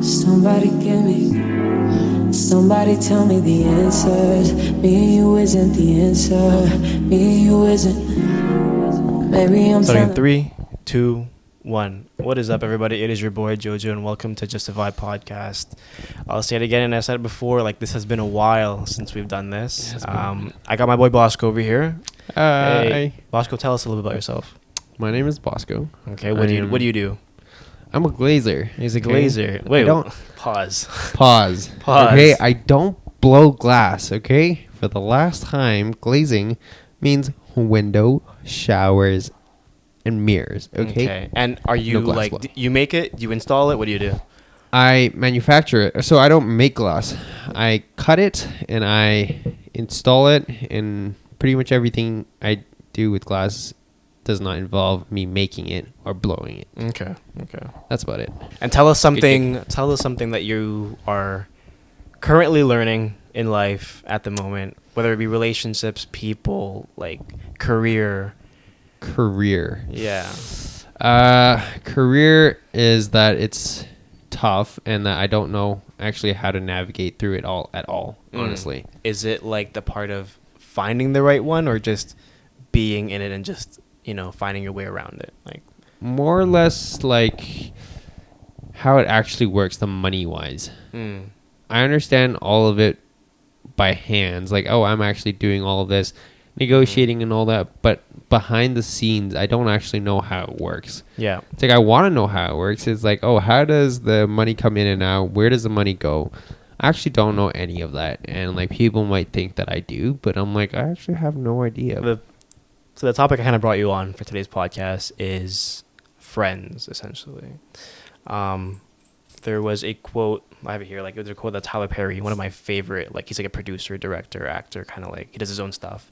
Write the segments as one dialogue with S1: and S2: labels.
S1: Somebody give me, somebody tell me the answers. Me and you isn't the answer. Me and you isn't. Maybe I'm
S2: starting in 3, 2, 1. What is up, everybody? It is your boy Jojo, and welcome to Just a Vibe podcast. I'll say it again, and I said it before. Like, this has been a while since we've done this. I got my boy Bosco over here. Hey, Bosco, tell us a little bit about yourself.
S3: My name is Bosco.
S2: Okay, what do you do?
S3: I'm a glazer.
S2: He's a glazer. Wait, pause.
S3: Pause. Okay, I don't blow glass. Okay, for the last time, glazing means window, showers, and mirrors. Okay.
S2: And are you you make it? You install it? What do you do?
S3: I manufacture it, so I don't make glass. I cut it and I install it, and pretty much everything I do with glass does not involve me making it or blowing it.
S2: Okay.
S3: That's about it.
S2: And tell us something. Tell us something that you are currently learning in life at the moment, whether it be relationships, people, like career.
S3: Yeah. Career is that it's tough and that I don't know actually how to navigate through it all at all. Honestly,
S2: is it like the part of finding the right one, or just being in it and just finding your way around it? Like
S3: more or less like how it actually works, the money wise. I understand all of it by hands, like, oh, I'm actually doing all of this negotiating and all that, but behind the scenes I don't actually know how it works.
S2: Yeah,
S3: it's like I want to know how it works. It's like, oh, how does the money come in and out? Where does the money go? I actually don't know any of that, and like people might think that I do, but I'm like, I actually have no idea.
S2: So the topic I kind of brought you on for today's podcast is friends, essentially. There was a quote, I have it here, like it was a quote that Tyler Perry, one of my favorite, like he's like a producer, director, actor, kind of like he does his own stuff.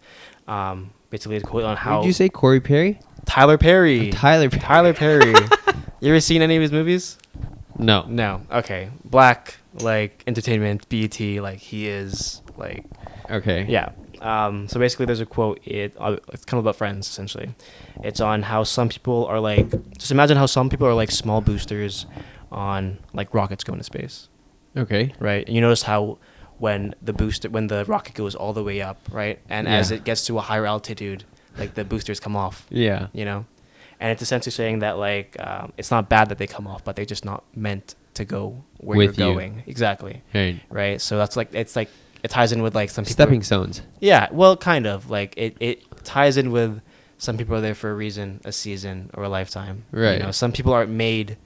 S2: Basically a quote on how...
S3: Did you say Corey Perry?
S2: Tyler Perry.
S3: Tyler Perry.
S2: You ever seen any of his movies?
S3: No.
S2: Okay. Black, like entertainment, BET, like he is like...
S3: Okay.
S2: Yeah. So basically there's a quote, it's kind of about friends, essentially. It's on how some people are like, just imagine how some people are like small boosters on like rockets going to space.
S3: Okay.
S2: Right? And you notice how when the rocket goes all the way up, right? And as it gets to a higher altitude, like the boosters come off.
S3: Yeah.
S2: And it's essentially saying that like, it's not bad that they come off, but they're just not meant to go where you're going. Exactly. Right? So that's like, it ties in with like some people.
S3: Stepping stones. Yeah,
S2: well, kind of. Like it ties in with some people are there for a reason, a season, or a lifetime.
S3: Right.
S2: Some people aren't made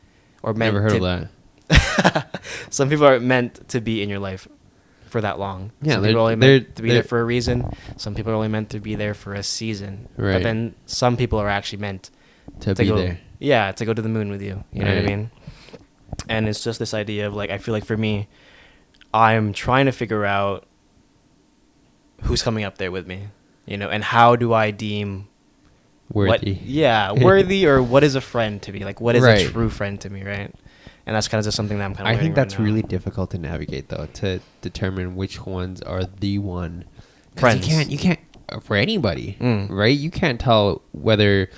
S2: or meant.
S3: Never heard of that.
S2: Some people aren't meant to be in your life for that long.
S3: Yeah,
S2: some people are only meant to be there for a reason. Some people are only meant to be there for a season.
S3: Right.
S2: But then some people are actually meant
S3: to be
S2: go
S3: there.
S2: Yeah, to go to the moon with you. You know what I mean? And it's just this idea of like, I feel like for me, I'm trying to figure out who's coming up there with me, and how do I deem
S3: worthy?
S2: Worthy, or what is a friend to me? Like, what is a true friend to me, right? And that's kind of just something that I'm kind of.
S3: I think that's really difficult to navigate, though, to determine which ones are the one.
S2: Friends.
S3: You can't for anybody, right? You can't tell whether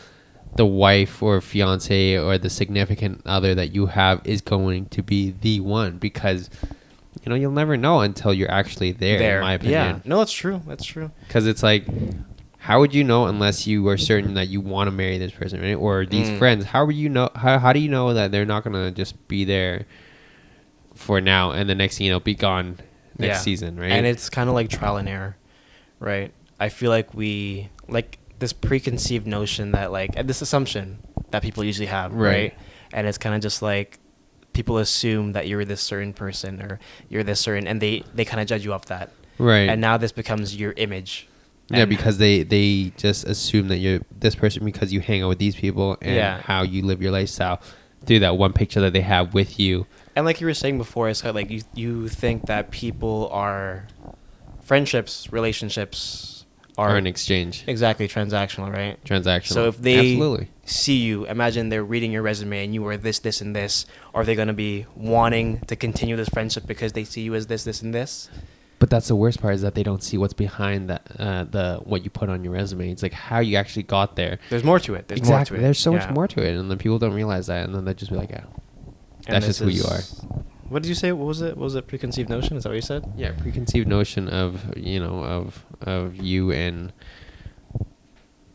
S3: the wife or fiance or the significant other that you have is going to be the one, because you'll never know until you're actually there. In my opinion.
S2: Yeah, no, that's true.
S3: Because it's like, how would you know unless you are certain that you want to marry this person, right? Or these friends? How would you know? How do you know that they're not gonna just be there for now and the next thing be gone next season, right?
S2: And it's kind of like trial and error, right? I feel like we like this preconceived notion that like this assumption that people usually have, right? And it's kind of just like, people assume that you're this certain person or you're this certain, and they kind of judge you off that.
S3: Right.
S2: And now this becomes your image.
S3: Yeah, because they just assume that you're this person because you hang out with these people and how you live your lifestyle through that one picture that they have with you.
S2: And like you were saying before, it's kind of like you think that people are friendships, relationships are
S3: an exchange.
S2: Exactly, transactional, right?
S3: Transactional.
S2: So if they see you, imagine they're reading your resume and you are this, this, and this, are they going to be wanting to continue this friendship because they see you as this, this, and this?
S3: But that's the worst part, is that they don't see what's behind that, what you put on your resume. It's like how you actually got there.
S2: There's more to it.
S3: There's so much more to it, and then people don't realize that, and then they just be like, yeah, that's just who you are.
S2: What did you say? What was it? What was it? Preconceived notion? Is that what you said?
S3: Yeah, preconceived notion of of you, and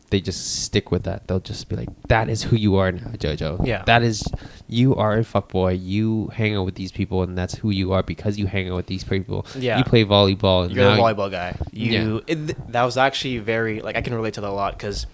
S3: they just stick with that. They'll just be like, that is who you are now, Jojo.
S2: Yeah.
S3: That is, you are a fuckboy. You hang out with these people, and that's who you are because you hang out with these people.
S2: Yeah.
S3: You play volleyball.
S2: You're
S3: now
S2: a volleyball guy. That was actually very, like, I can relate to that a lot because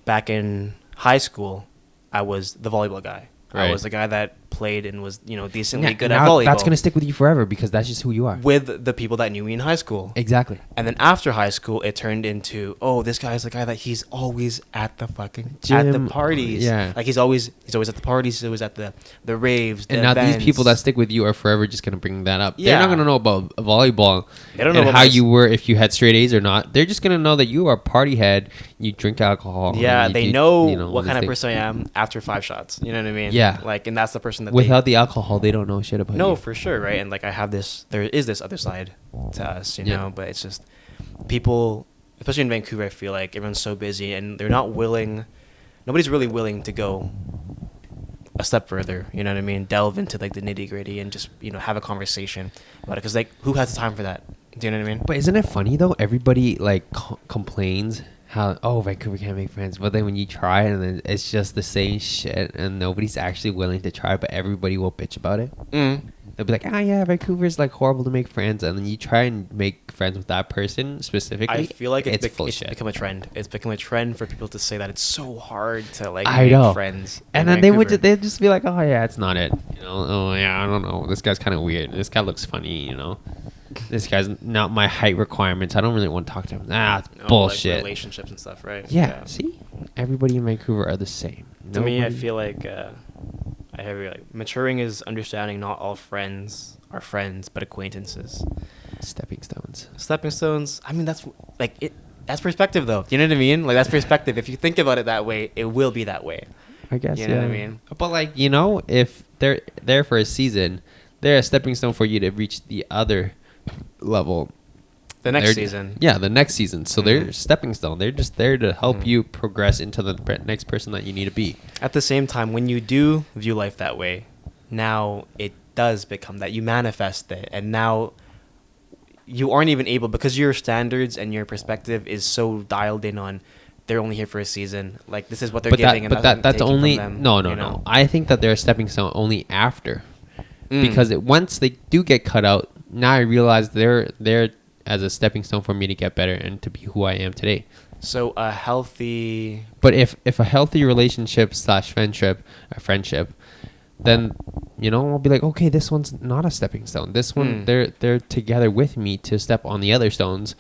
S2: back in high school, I was the volleyball guy.
S3: Right.
S2: I was the guy that played and was, decently good at
S3: now
S2: volleyball.
S3: that's going to stick with you forever because that's just who you are.
S2: With the people that knew me in high school.
S3: Exactly.
S2: And then after high school, it turned into, oh, this guy's the guy that he's always at the fucking
S3: Gym.
S2: at the parties.
S3: Yeah.
S2: Like he's always at the parties. He's always at the raves. The
S3: And now
S2: events.
S3: these people that stick with you are forever just going to bring that up.
S2: Yeah.
S3: They're not going to know about volleyball.
S2: They don't know
S3: and
S2: about
S3: how
S2: my-
S3: you were, if you had straight A's or not. They're just going to know that you are a party head. You drink alcohol.
S2: Yeah,
S3: and
S2: they
S3: you
S2: know
S3: all
S2: what
S3: these
S2: kind of
S3: things.
S2: person I am after 5 shots. You know what I mean?
S3: Yeah.
S2: Like, and that's the person that
S3: Without the alcohol, they don't know shit about
S2: No,
S3: you.
S2: for sure, right? And like I have there is this other side to us, you
S3: Yeah.
S2: know, but it's just people, especially in Vancouver, I feel like everyone's so busy and nobody's really willing to go a step further, you know what I mean? Delve into like the nitty gritty and just, have a conversation about it. Cause like, who has the time for that? Do you know what I mean?
S3: But isn't it funny though? Everybody like complains how Vancouver can't make friends, but then when you try and then it's just the same shit and nobody's actually willing to try, but everybody will bitch about it. They'll be like, yeah, Vancouver's like horrible to make friends, and then you try and make friends with that person specifically.
S2: I feel like it's
S3: bullshit.
S2: become a trend. It's become a trend for people to say that it's so hard to like
S3: I
S2: make
S3: know.
S2: friends.
S3: And
S2: in
S3: then
S2: Vancouver.
S3: they'd just be like, oh yeah, it's not it. Oh yeah, I don't know. This guy's kind of weird. This guy looks funny. This guy's not my height requirements. I don't really want to talk to him. It's bullshit.
S2: Like relationships and stuff, right?
S3: Yeah. See, everybody in Vancouver are the same.
S2: To me, I feel like I have like maturing is understanding not all friends are friends, but acquaintances.
S3: Stepping stones.
S2: Stepping stones. I mean, that's like it. That's perspective, though. You know what I mean? Like that's perspective. If you think about it that way, it will be that way.
S3: I guess.
S2: You know what I mean?
S3: But like if they're there for a season, they're a stepping stone for you to reach the other level.
S2: The next season.
S3: Yeah, the next season. So they're
S2: Mhm.
S3: stepping stone. They're just there to help you progress into the next person that you need to be.
S2: At the same time, when you do view life that way, now it does become that you manifest it, and now you aren't even able because your standards and your perspective is so dialed in on they're only here for a season. Like this is what they're giving,
S3: That's only no. I think that they're a stepping stone only after, because once they do get cut out, now I realize they're as a stepping stone for me to get better and to be who I am today.
S2: So a healthy.
S3: But if a healthy relationship / friendship, then I'll be like, okay, this one's not a stepping stone. This one they're together with me to step on the other stones,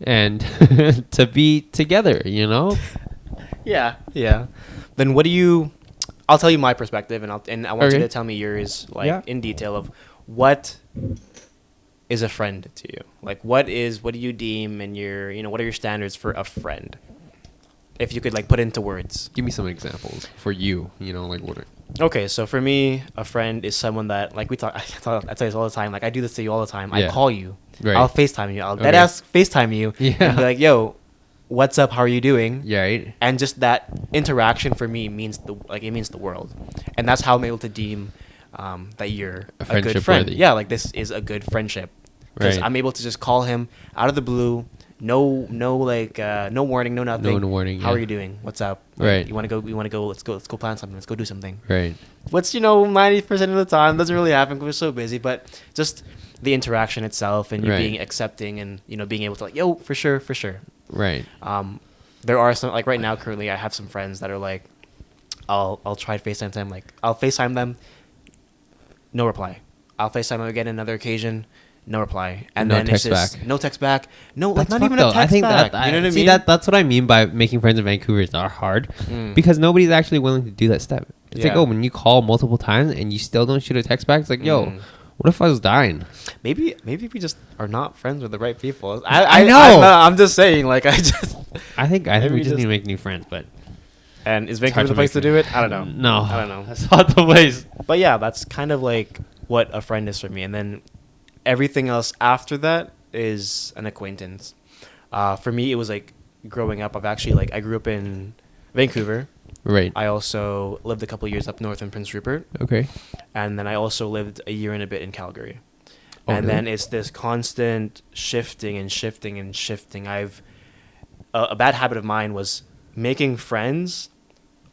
S3: and to be together.
S2: Yeah. Then what do you? I'll tell you my perspective, and I want you
S3: Okay.
S2: to tell me yours, like
S3: Yeah.
S2: in detail of what is a friend to you. Like what do you deem and what are your standards for a friend? If you could like put it into words.
S3: Give me some examples for you. Like what?
S2: Okay, so for me, a friend is someone that like I tell you this all the time. Like I do this to you all the time.
S3: Yeah.
S2: I call you.
S3: Right.
S2: I'll FaceTime you. I'll
S3: Okay.
S2: deadass FaceTime you.
S3: Yeah.
S2: And be like, yo, what's up? How are you doing?
S3: Yeah. Right.
S2: And just that interaction for me means the world, and that's how I'm able to deem that you're a good
S3: friendship
S2: friend.
S3: worthy.
S2: Yeah, like this is a good friendship because
S3: Right.
S2: I'm able to just call him out of the blue, no warning, no nothing.
S3: No warning,
S2: How
S3: yeah.
S2: are you doing? What's up? Like,
S3: Right.
S2: You want to go? Let's go plan something. Let's go do something.
S3: Right.
S2: What's 90% of the time doesn't really happen because we're so busy, but just the interaction itself and you
S3: Right.
S2: being accepting and being able to like, yo, for sure.
S3: Right.
S2: There are some like right now currently I have some friends that are like I'll try to FaceTime them, like I'll FaceTime them, no reply. I'll FaceTime them again another occasion, no reply. And
S3: No
S2: then
S3: text
S2: it's just
S3: back.
S2: no text back. No, like
S3: That's
S2: not
S3: fucked
S2: even a
S3: though.
S2: text
S3: I think
S2: back.
S3: that
S2: You know what I
S3: see
S2: mean?
S3: that's what I mean by making friends in Vancouver is not hard,
S2: Mm.
S3: because nobody's actually willing to do that step. It's like,
S2: Yeah.
S3: when you call multiple times and you still don't shoot a text back, it's like, yo,
S2: Mm.
S3: what if I was dying?
S2: Maybe we just are not friends with the right people.
S3: I know.
S2: I'm just saying, like I just.
S3: I think
S2: Maybe
S3: we just
S2: just-
S3: need to make new friends, but
S2: And is
S3: hard
S2: Vancouver
S3: to
S2: the place
S3: make
S2: to do it? I don't know.
S3: no,
S2: I don't know.
S3: That's not the place.
S2: But yeah, that's kind of like what a friend is for me. And then everything else after that is an acquaintance. For me, it was like growing up. I grew up in Vancouver,
S3: Right.
S2: I also lived a couple years up north in Prince Rupert,
S3: Okay.
S2: and then I also lived a year and a bit in Calgary.
S3: Oh,
S2: And
S3: really?
S2: then it's this constant shifting and shifting and shifting. A bad habit of mine was making friends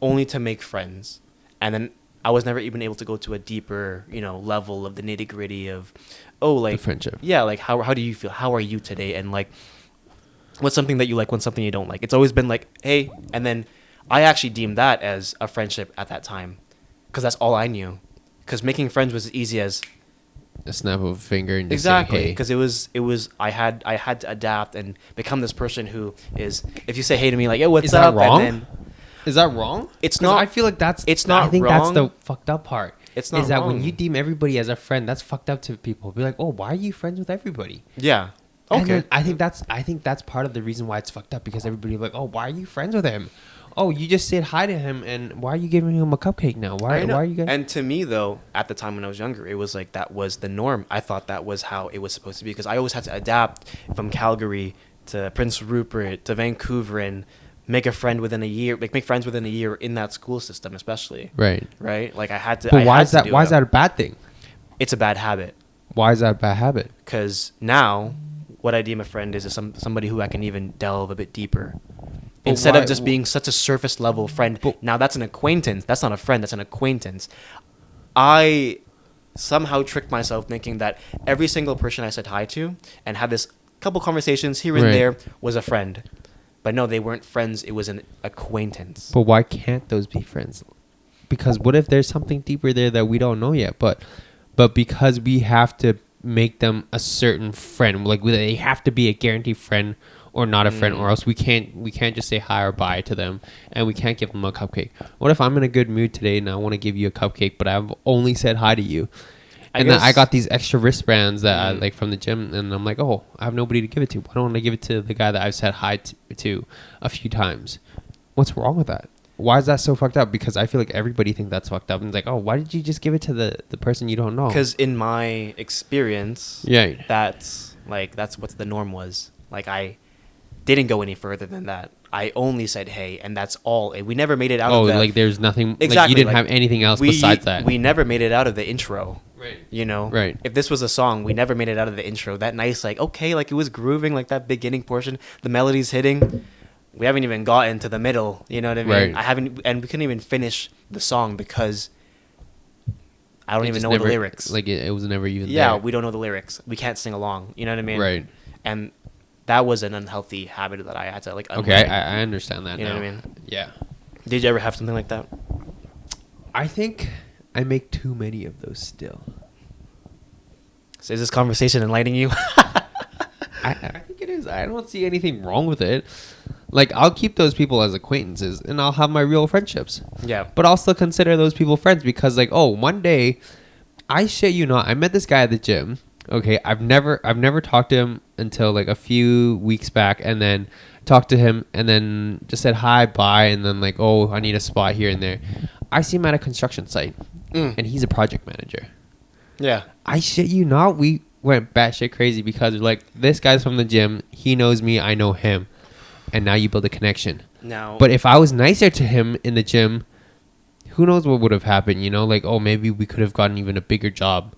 S2: only to make friends, and then I was never even able to go to a deeper, level of the nitty gritty of,
S3: The friendship.
S2: yeah, like how do you feel? How are you today? And like, what's something that you like? What's something you don't like? It's always been like, hey, and then I actually deemed that as a friendship at that time, because that's all I knew. Because making friends was as easy as
S3: A snap of a finger and just
S2: exactly.
S3: say, hey.
S2: Because it was I had to adapt and become this person who is, if you say hey to me, like, yo, what's
S3: Is that
S2: up?
S3: wrong?
S2: And then
S3: Is that wrong?
S2: It's
S3: 'Cause
S2: not-
S3: I feel like that's.
S2: it's not
S3: I think that's
S2: wrong.
S3: the fucked up part.
S2: It's not
S3: Is that
S2: wrong.
S3: when you deem everybody as a friend, that's fucked up to people. Be like, oh, why are you friends with everybody?
S2: yeah,
S3: And
S2: okay.
S3: then I think that's part of the reason why it's fucked up, because everybody be like, oh, why are you friends with him? Oh, you just said hi to him, and why are you giving him a cupcake now? Why
S2: I know.
S3: are you guys?
S2: And to me, though, at the time when I was younger, it was like that was the norm. I thought that was how it was supposed to be, because I always had to adapt from Calgary to Prince Rupert to Vancouver and make a friend within a year, make friends within a year in that school system, especially.
S3: Right.
S2: Right? Like I had to.
S3: But
S2: I
S3: why
S2: had
S3: is
S2: to
S3: that?
S2: do
S3: Why
S2: it.
S3: is that a bad thing?
S2: It's a bad habit,
S3: Why is that a bad habit?
S2: because now what I deem a friend is somebody who I can even delve a bit deeper.
S3: But
S2: Instead
S3: why-
S2: of just being such a surface level friend.
S3: But-
S2: Now that's an acquaintance. That's not a friend. That's an acquaintance. I somehow tricked myself thinking that every single person I said hi to and had this couple conversations here and
S3: Right.
S2: there was a friend. But no, they weren't friends. It was an acquaintance.
S3: But why can't those be friends? Because what if there's something deeper there that we don't know yet? But because we have to make them a certain friend, like they have to be a guaranteed friend or not a friend, or else we can't just say hi or bye to them, and we can't give them a cupcake. What if I'm in a good mood today and I want to give you a cupcake, but I've only said hi to you? And then I got these extra wristbands that I like from the gym, and I'm like, oh, I have nobody to give it to. Why don't I give it to the guy that I've said hi to a few times? What's wrong with that? Why is that so fucked up? Because I feel like everybody think that's fucked up. And it's like, oh, why did you just give it to the person you don't know?
S2: Because in my experience,
S3: Yeah.
S2: that's what the norm was. Like I didn't go any further than that. I only said hey, and that's all. And we never made it out of that.
S3: Like there's nothing.
S2: Exactly.
S3: Like you didn't
S2: like,
S3: have anything else besides that.
S2: We never made it out of the intro.
S3: Right.
S2: You know?
S3: Right.
S2: If this was a song, we never made it out of the intro. That nice, like, okay, like it was grooving, like that beginning portion, the melody's hitting. We haven't even gotten to the middle. You know what I mean?
S3: Right.
S2: And we couldn't even finish the song because I don't
S3: It
S2: even
S3: just
S2: know
S3: never,
S2: the lyrics.
S3: Like it was never even
S2: Yeah,
S3: there.
S2: we don't know the lyrics. We can't sing along. You know what I mean?
S3: Right.
S2: And that was an unhealthy habit that I had to like.
S3: Okay,
S2: unlearn.
S3: I understand that
S2: You
S3: now.
S2: know what I mean?
S3: Yeah.
S2: Did you ever have something like that?
S3: I think I make too many of those still.
S2: So is this conversation enlightening you?
S3: I think it is. I don't see anything wrong with it. Like, I'll keep those people as acquaintances, and I'll have my real friendships.
S2: Yeah.
S3: But I'll still consider those people friends because, like, oh, one day, I shit you not, I met this guy at the gym. Okay, I've never talked to him until like a few weeks back, and then talked to him, and then just said hi, bye, and then like, oh, I need a spot here and there. I see him at a construction site, and he's a project manager.
S2: Yeah.
S3: I shit you not, we went batshit crazy because we're like, this guy's from the gym, he knows me, I know him, and now you build a connection.
S2: Now.
S3: But if I was nicer to him in the gym, who knows what would have happened, you know? Like, oh, maybe we could have gotten even a bigger job.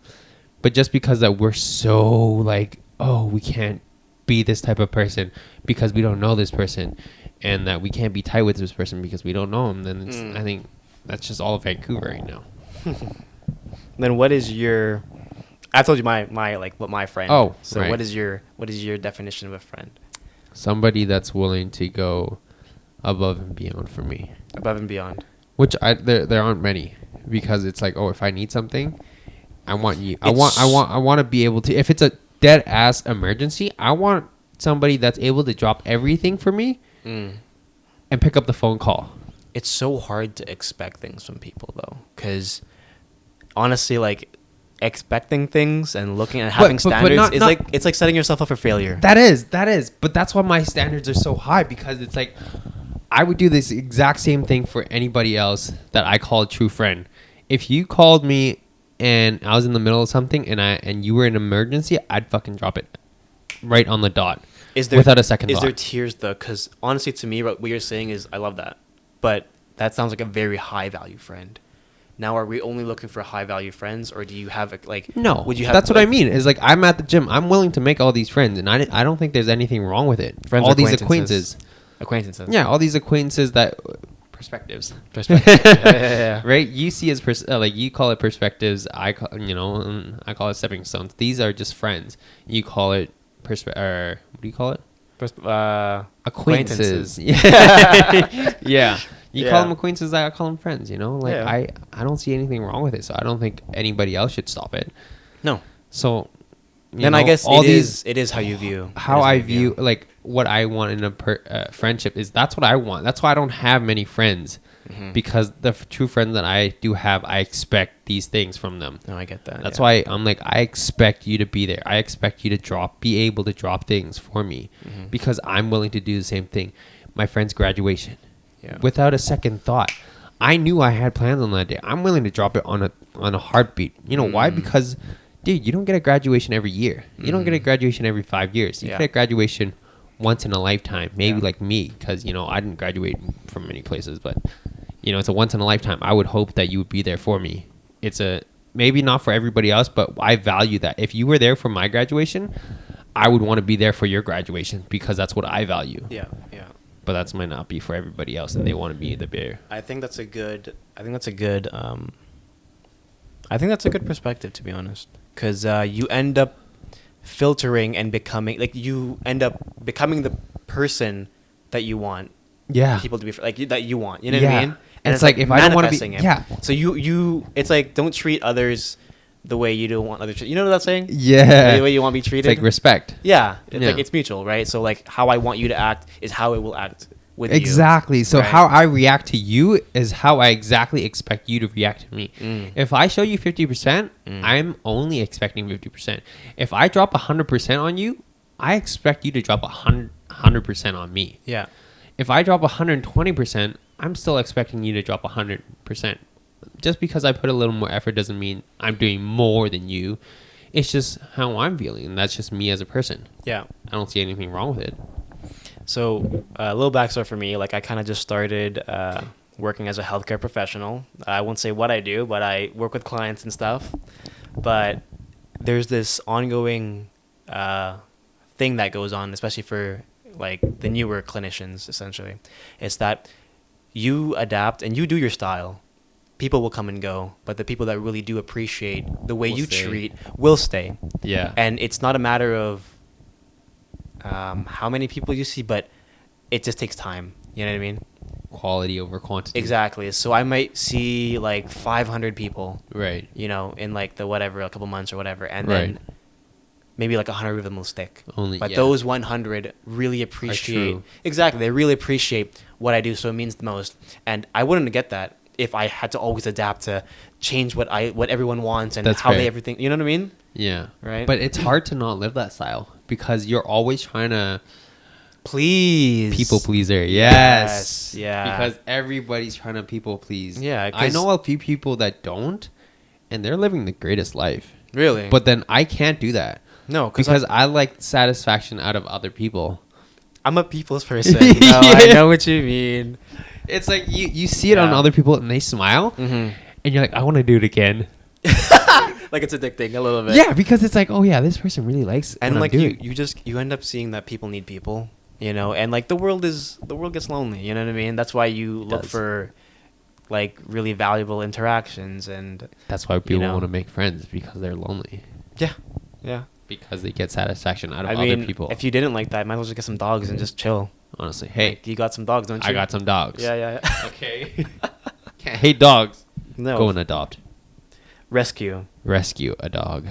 S3: But just because that we're so like, oh, we can't be this type of person because we don't know this person, and that we can't be tight with this person because we don't know him, then it's, I think that's just all of Vancouver right now.
S2: Then what is your? I told you my like what my friend.
S3: Oh,
S2: so
S3: right.
S2: what is your definition of a friend?
S3: Somebody that's willing to go above and beyond for me.
S2: Above and beyond.
S3: Which there aren't many, because it's like, oh, if I need something, I want you. I want to be able to. If it's a dead ass emergency, I want somebody that's able to drop everything for me and pick up the phone call.
S2: It's so hard to expect things from people though, because honestly, like expecting things and looking at having standards is like it's like setting yourself up for failure.
S3: That is. But that's why my standards are so high, because it's like I would do this exact same thing for anybody else that I call a true friend. If you called me and I was in the middle of something and you were in an emergency, I'd fucking drop it right on the dot. Without a second thought.
S2: Is there tears though? Because honestly, to me, what you're saying is I love that, but that sounds like a very high value friend. Now, are we only looking for high value friends, or do you have like?
S3: No,
S2: would you have?
S3: That's what I mean. Is like I'm at the gym. I'm willing to make all these friends, and I don't think there's anything wrong with it.
S2: Friends,
S3: all
S2: or
S3: these acquaintances.
S2: Acquaintances.
S3: Yeah, all these acquaintances that perspectives.
S2: Yeah.
S3: Right? You see as like you call it perspectives. I call I call it stepping stones. These are just friends. You call it or what do you call it? Acquaintances. Yeah. You call them acquaintances, I call them friends, Like, I don't see anything wrong with it, so I don't think anybody else should stop it.
S2: No.
S3: So,
S2: then I guess it is how you view.
S3: How I view, like, what I want in a friendship is that's what I want. That's why I don't have many friends, because the true friends that I do have, I expect these things from them.
S2: No, I get that.
S3: That's why I'm like, I expect you to be there. I expect you to be able to drop things for me, because I'm willing to do the same thing. My friend's graduation. Yeah. Without a second thought, I knew I had plans on that day. I'm willing to drop it on a heartbeat. You know why? Because, dude, you don't get a graduation every year. You don't get a graduation every 5 years. You get a graduation once in a lifetime. Maybe like me, because I didn't graduate from many places, but it's a once in a lifetime. I would hope that you would be there for me. It's maybe not for everybody else, but I value that. If you were there for my graduation, I would want to be there for your graduation, because that's what I value.
S2: Yeah.
S3: But that might not be for everybody else, and they want to be the bear.
S2: I think that's a good perspective, to be honest, because you end up filtering and becoming the person that you want.
S3: Yeah.
S2: People to be like that you want. You know what I mean?
S3: And it's like if I don't want to be.
S2: It.
S3: Yeah.
S2: So you it's like don't treat others the way you don't want others. You know what that's saying?
S3: Yeah.
S2: The way you want to be treated.
S3: It's like respect.
S2: Yeah. It's like it's mutual, right? So like how I want you to act is how it will act with you.
S3: Exactly. So
S2: right?
S3: how I react to you is how I exactly expect you to react to me. If I show you 50%, I'm only expecting 50%. If I drop 100% on you, I expect you to drop 100% on me.
S2: Yeah.
S3: If I drop 120%, I'm still expecting you to drop 100%. Just because I put a little more effort doesn't mean I'm doing more than you. It's just how I'm feeling, and that's just me as a person.
S2: Yeah.
S3: I don't see anything wrong with it.
S2: So a little backstory for me, like I kind of just started working as a healthcare professional. I won't say what I do, but I work with clients and stuff. But there's this ongoing thing that goes on, especially for like the newer clinicians, essentially. It's that you adapt and you do your style. People will come and go, but the people that really do appreciate the way you treat will stay.
S3: Yeah.
S2: And it's not a matter of how many people you see, but it just takes time. You know what I mean?
S3: Quality over quantity.
S2: Exactly. So I might see like 500 people,
S3: right?
S2: In like a couple months or whatever, and then maybe like 100 of them will stick. But those 100 really appreciate. Exactly. They really appreciate what I do, so it means the most. And I wouldn't get that if I had to always adapt to change what everyone wants and how they everything. You know what I mean?
S3: Yeah.
S2: Right.
S3: But it's hard to not live that style because you're always trying to
S2: please.
S3: People pleaser. Yes.
S2: Yeah.
S3: Because everybody's trying to people please.
S2: Yeah.
S3: I know a few people that don't, and they're living the greatest life.
S2: Really?
S3: But then I can't do that.
S2: No,
S3: because I like satisfaction out of other people.
S2: I'm a people's person. No, I know what you mean.
S3: It's like you see it on other people and they smile, and you're like, I want to do it again.
S2: Like it's addicting a little bit.
S3: Yeah, because it's like, oh yeah, this person really likes.
S2: And like you end up seeing that people need people, and like the world gets lonely. You know what I mean? That's why you look for like really valuable interactions, and
S3: that's why people want to make friends because they're lonely.
S2: Yeah, yeah.
S3: Because they get satisfaction out of other people.
S2: If you didn't like that, might as well just get some dogs and just chill.
S3: Honestly, hey,
S2: like, you got some dogs, don't you?
S3: I got some dogs.
S2: Yeah.
S3: Okay. Can't hate dogs.
S2: No.
S3: Go and adopt.
S2: Rescue
S3: a dog,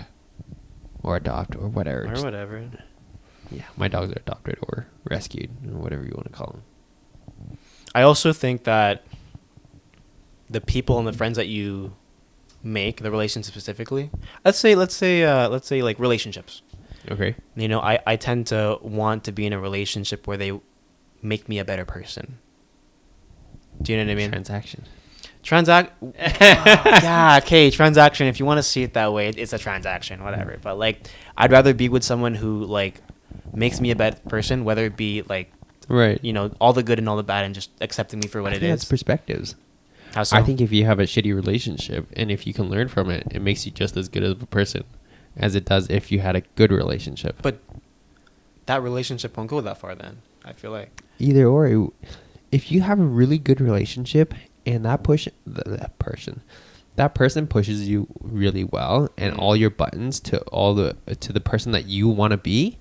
S3: or adopt, or whatever.
S2: Or whatever.
S3: Yeah, my dogs are adopted or rescued, or whatever you want to call them.
S2: I also think that the people and the friends that you make, the relationship specifically, let's say like relationships.
S3: Okay.
S2: I tend to want to be in a relationship where they make me a better person. Do you know what I mean?
S3: Transaction.
S2: Yeah, okay, transaction. If you want to see it that way, it's a transaction, whatever. But like, I'd rather be with someone who like makes me a better person, whether it be like
S3: Right.
S2: you know, all the good and all the bad, and just accepting me for what
S3: I
S2: it
S3: think
S2: is.
S3: that's perspectives.
S2: How so?
S3: I think if you have a shitty relationship and if you can learn from it, it makes you just as good of a person as it does if you had a good relationship.
S2: But that relationship won't go that far then, I feel like.
S3: Either or, if you have a really good relationship and that person pushes you really well and all your buttons to the person that you want to be,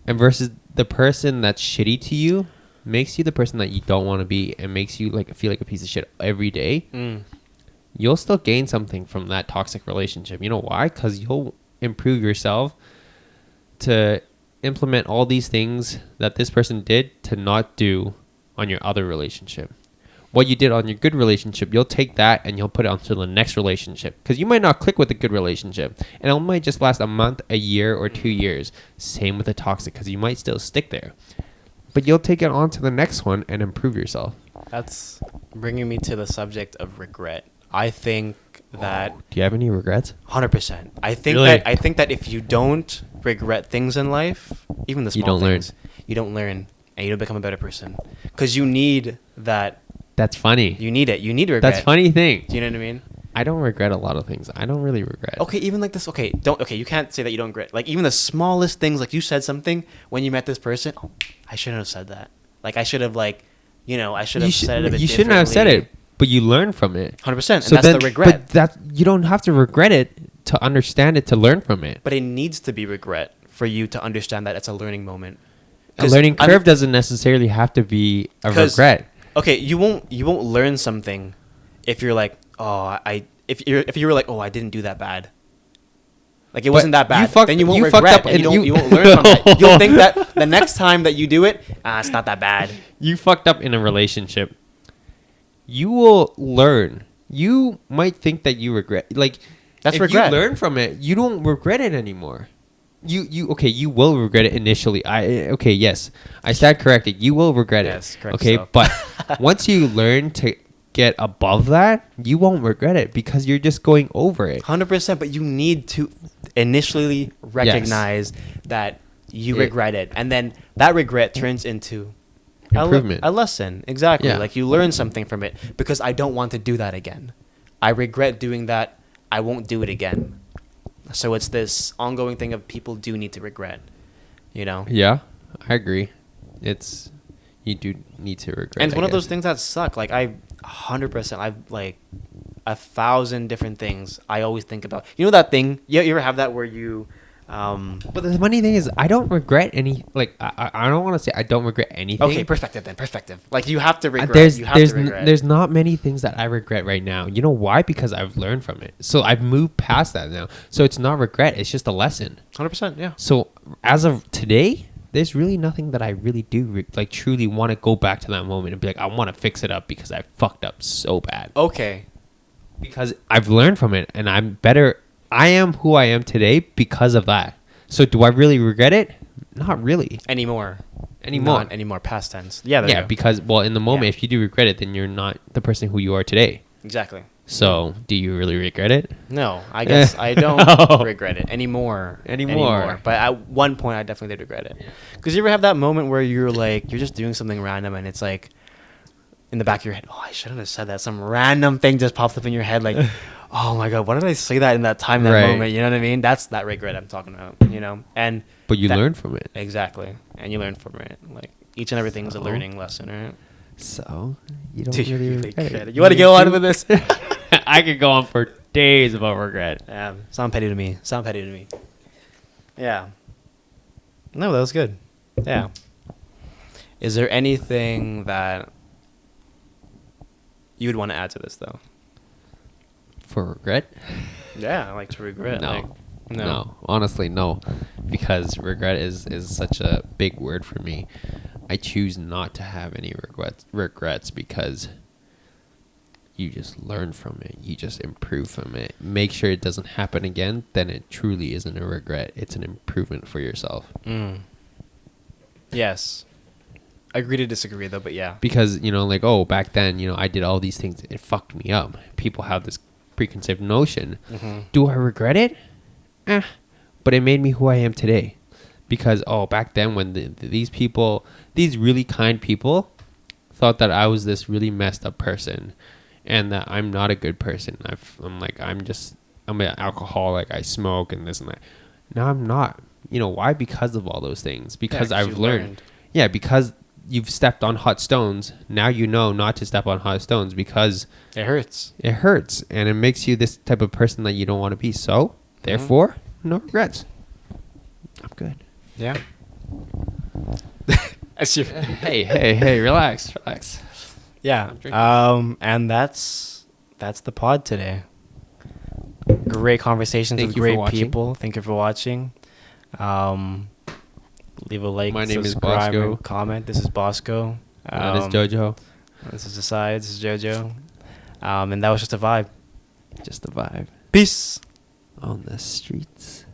S3: and versus the person that's shitty to you makes you the person that you don't want to be and makes you like feel like a piece of shit every day, you'll still gain something from that toxic relationship. You know why? Because you'll improve yourself to implement all these things that this person did to not do on your other relationship. What you did on your good relationship, you'll take that and you'll put it onto the next relationship, because you might not click with a good relationship and it might just last a month, a year, or 2 years. Same with the toxic, because you might still stick there, but you'll take it on to the next one and improve yourself.
S2: That's bringing me to the subject of regret. I think that
S3: Do you have any regrets?
S2: 100%. I think
S3: Really?
S2: that if you don't regret things in life, even the
S3: You
S2: small
S3: don't
S2: things, you don't learn and you don't become a better person, because you need that.
S3: That's funny.
S2: You need it. You need regret.
S3: That's funny thing.
S2: Do you know what I mean?
S3: I don't regret a lot of things. I don't really regret.
S2: Okay, even like this. Okay, you can't say that you don't regret. Like even the smallest things, like you said something when you met this person. Oh, I shouldn't have said that. Like I should have I should have said it a bit
S3: You shouldn't have said it, but you learn from it.
S2: 100%. And that's the regret.
S3: But you don't have to regret it to understand it, to learn from it.
S2: But it needs to be regret for you to understand that it's a learning moment.
S3: A learning curve doesn't necessarily have to be a regret.
S2: Okay, you won't learn something if you're like, if you were like, oh, I didn't do that bad. Like it wasn't that bad. Then you won't regret and you won't learn from that. You'll think that the next time that you do it, it's not that bad.
S3: You fucked up in a relationship. You will learn. You might think that you regret. Like
S2: that's
S3: if
S2: regret.
S3: You learn from it, you don't regret it anymore. You will regret it initially. Yes. I stand corrected. You will regret it.
S2: Yes, correct.
S3: Okay,
S2: yourself.
S3: but once you learn to get above that, you won't regret it because you're just going over it.
S2: 100%, but you need to initially recognize that you regret it, and then that regret turns into
S3: improvement,
S2: a lesson. Exactly.
S3: Yeah.
S2: Like you learn something from it, because I don't want to do that again. I regret doing that. I won't do it again. So it's this ongoing thing of people do need to regret, you know?
S3: Yeah, I agree. You do need to regret.
S2: And it's one of those things that suck. Like 100%, I've like 1,000 different things I always think about. You know that thing? You ever have that where you...
S3: But the funny thing is, I don't regret any. Like I don't want to say I don't regret anything.
S2: Okay, perspective. Like you have to regret.
S3: There's not many things that I regret right now. You know why? Because I've learned from it. So I've moved past that now. So it's not regret. It's just a lesson.
S2: 100%. Yeah.
S3: So as of today, there's really nothing that I really do truly want to go back to that moment and be like, I want to fix it up because I fucked up so bad.
S2: Okay.
S3: Because I've learned from it and I'm better. I am who I am today because of that. So do I really regret it? Not really.
S2: Anymore.
S3: Not
S2: anymore. Past tense. Yeah.
S3: Yeah, because in the moment, if you do regret it, then you're not the person who you are today.
S2: Exactly.
S3: So do you really regret it?
S2: No, I guess I don't regret it anymore. But at one point, I definitely did regret it. Because you ever have that moment where you're just doing something random and it's like in the back of your head, oh, I shouldn't have said that. Some random thing just pops up in your head like, oh my God, why did I say that in that time, that moment? You know what I mean? That's that regret I'm talking about, you know? But
S3: you learn from it.
S2: Exactly. And you learn from it. Like each and everything's a learning lesson, right?
S3: So you don't really regret it.
S2: You want to go on with this?
S3: I could go on for days about regret.
S2: Yeah, sound petty to me. Yeah. No, that was good. Yeah. Is there anything that you would want to add to this, though?
S3: For regret?
S2: Yeah, I like to regret.
S3: No, honestly, no. Because regret is such a big word for me. I choose not to have any regrets because you just learn from it. You just improve from it. Make sure it doesn't happen again. Then it truly isn't a regret. It's an improvement for yourself.
S2: Yes. Agree to disagree, though, but yeah.
S3: Because, back then, I did all these things. It fucked me up. People have this preconceived notion. Do I regret it? But it made me who I am today. because back then when these people, these really kind people, thought that I was this really messed up person, and that I'm not a good person. I'm an alcoholic. I smoke and this and that. Now I'm not. You know why? Because of all those things. Because I've learned. Yeah, because you've stepped on hot stones. Now you know not to step on hot stones because
S2: it hurts.
S3: It hurts, and it makes you this type of person that you don't want to be. So, therefore, no regrets. I'm good.
S2: Yeah.
S3: Hey, relax.
S2: Yeah. And that's the pod today. Great conversations with great people. Thank you for watching. Leave a like,
S3: My name is
S2: subscribe,
S3: Bosco.
S2: and comment. This is Bosco.
S3: This is Jojo.
S2: This is Aside. This is Jojo. And that was just a vibe.
S3: Just a vibe.
S2: Peace.
S3: On the streets.